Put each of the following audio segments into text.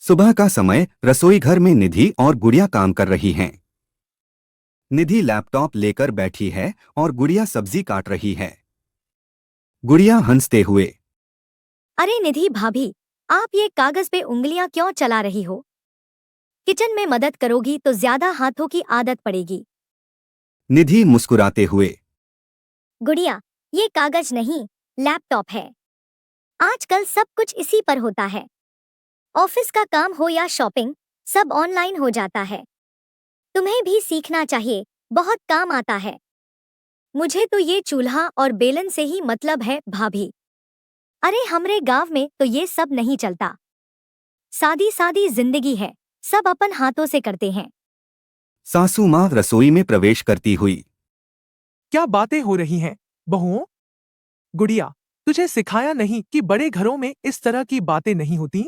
सुबह का समय रसोई घर में निधि और गुड़िया काम कर रही हैं। निधि लैपटॉप लेकर बैठी है और गुड़िया सब्जी काट रही है। गुड़िया हंसते हुए, अरे निधि भाभी, आप ये कागज पे उंगलियां क्यों चला रही हो? किचन में मदद करोगी तो ज्यादा हाथों की आदत पड़ेगी। निधि मुस्कुराते हुए, गुड़िया, ये कागज नहीं, लैपटॉप है। आजकल सब कुछ इसी पर होता है। ऑफिस का काम हो या शॉपिंग, सब ऑनलाइन हो जाता है। तुम्हें भी सीखना चाहिए, बहुत काम आता है। मुझे तो ये चूल्हा और बेलन से ही मतलब है भाभी। अरे हमरे गांव में तो ये सब नहीं चलता। सादी सादी जिंदगी है, सब अपन हाथों से करते हैं। सासू माँ रसोई में प्रवेश करती हुई, क्या बातें हो रही हैं, बहुओं? गुड़िया, तुझे सिखाया नहीं कि बड़े घरों में इस तरह की बातें नहीं होती?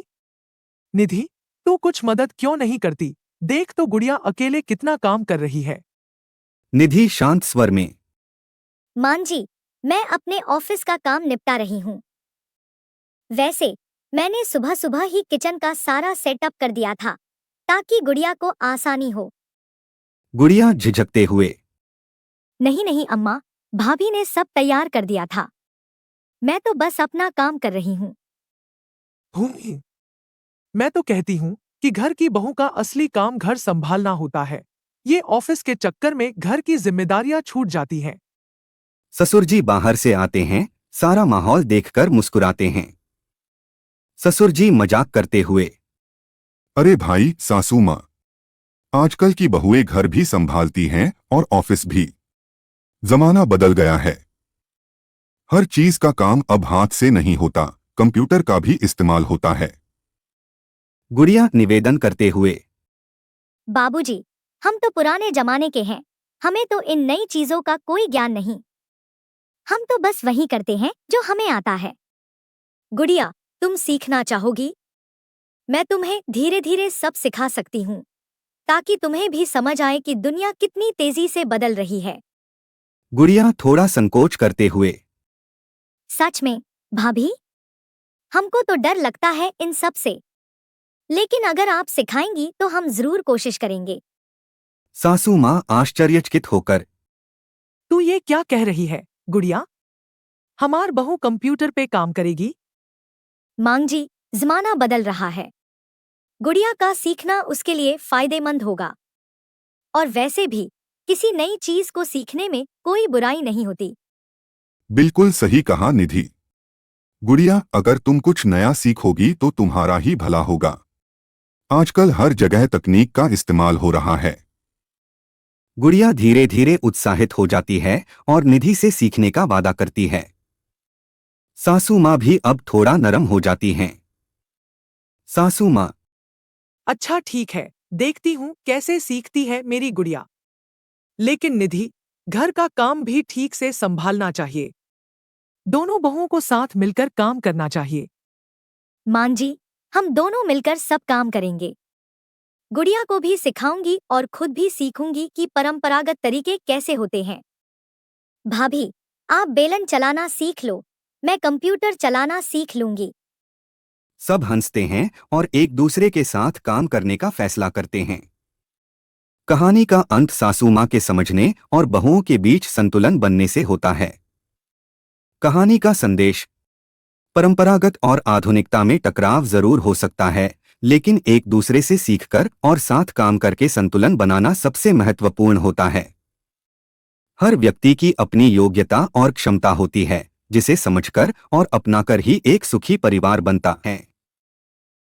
निधि, तू कुछ मदद क्यों नहीं करती? देख तो गुड़िया अकेले कितना काम कर रही है। निधि शांत स्वर में, मान जी, मैं अपने ऑफिस का काम निपटा रही हूँ। वैसे मैंने सुबह सुबह ही किचन का सारा सेटअप कर दिया था ताकि गुड़िया को आसानी हो। गुड़िया झिझकते हुए, नहीं नहीं अम्मा, भाभी ने सब तैयार कर दिया था। मैं तो बस अपना काम कर रही हूँ। भूमि, मैं तो कहती हूँ कि घर की बहू का असली काम घर संभालना होता है। ये ऑफिस के चक्कर में घर की जिम्मेदारियां छूट जाती हैं। ससुर जी बाहर से आते हैं, सारा माहौल देखकर मुस्कुराते हैं। ससुर जी मजाक करते हुए, अरे भाई सासू माँ, आजकल की बहुएं घर भी संभालती हैं और ऑफिस भी। जमाना बदल गया है। हर चीज का काम अब हाथ से नहीं होता, कंप्यूटर का भी इस्तेमाल होता है। गुड़िया निवेदन करते हुए, बाबूजी, हम तो पुराने जमाने के हैं। हमें तो इन नई चीजों का कोई ज्ञान नहीं। हम तो बस वही करते हैं जो हमें आता है। गुड़िया, तुम सीखना चाहोगी? मैं तुम्हें धीरे धीरे सब सिखा सकती हूँ ताकि तुम्हें भी समझ आए कि दुनिया कितनी तेजी से बदल रही है। गुड़िया थोड़ा संकोच करते हुए, सच में भाभी, हमको तो डर लगता है इन सब से, लेकिन अगर आप सिखाएंगी तो हम जरूर कोशिश करेंगे। सासू माँ आश्चर्यचकित होकर, तू ये क्या कह रही है, गुड़िया? हमार बहू कंप्यूटर पे काम करेगी? मांग जी, जमाना बदल रहा है। गुड़िया का सीखना उसके लिए फायदेमंद होगा। और वैसे भी किसी नई चीज को सीखने में कोई बुराई नहीं होती। बिल्कुल सही कहा निधि। गुड़िया, अगर तुम कुछ नया सीखोगी तो तुम्हारा ही भला होगा। आजकल हर जगह तकनीक का इस्तेमाल हो रहा है। गुड़िया धीरे धीरे उत्साहित हो जाती है और निधि से सीखने का वादा करती है। सासू माँ भी अब थोड़ा नरम हो जाती हैं। सासू माँ, अच्छा ठीक है, देखती हूँ कैसे सीखती है मेरी गुड़िया। लेकिन निधि, घर का काम भी ठीक से संभालना चाहिए। दोनों बहुओं को साथ मिलकर काम करना चाहिए। मां जी, हम दोनों मिलकर सब काम करेंगे। गुड़िया को भी सिखाऊंगी और खुद भी सीखूंगी कि परंपरागत तरीके कैसे होते हैं। भाभी, आप बेलन चलाना सीख लो, मैं कंप्यूटर चलाना सीख लूंगी। सब हंसते हैं और एक दूसरे के साथ काम करने का फैसला करते हैं। कहानी का अंत सासू माँ के समझने और बहुओं के बीच संतुलन बनने से होता है। कहानी का संदेश: परंपरागत और आधुनिकता में टकराव जरूर हो सकता है, लेकिन एक दूसरे से सीखकर और साथ काम करके संतुलन बनाना सबसे महत्वपूर्ण होता है। हर व्यक्ति की अपनी योग्यता और क्षमता होती है, जिसे समझकर और अपनाकर ही एक सुखी परिवार बनता है।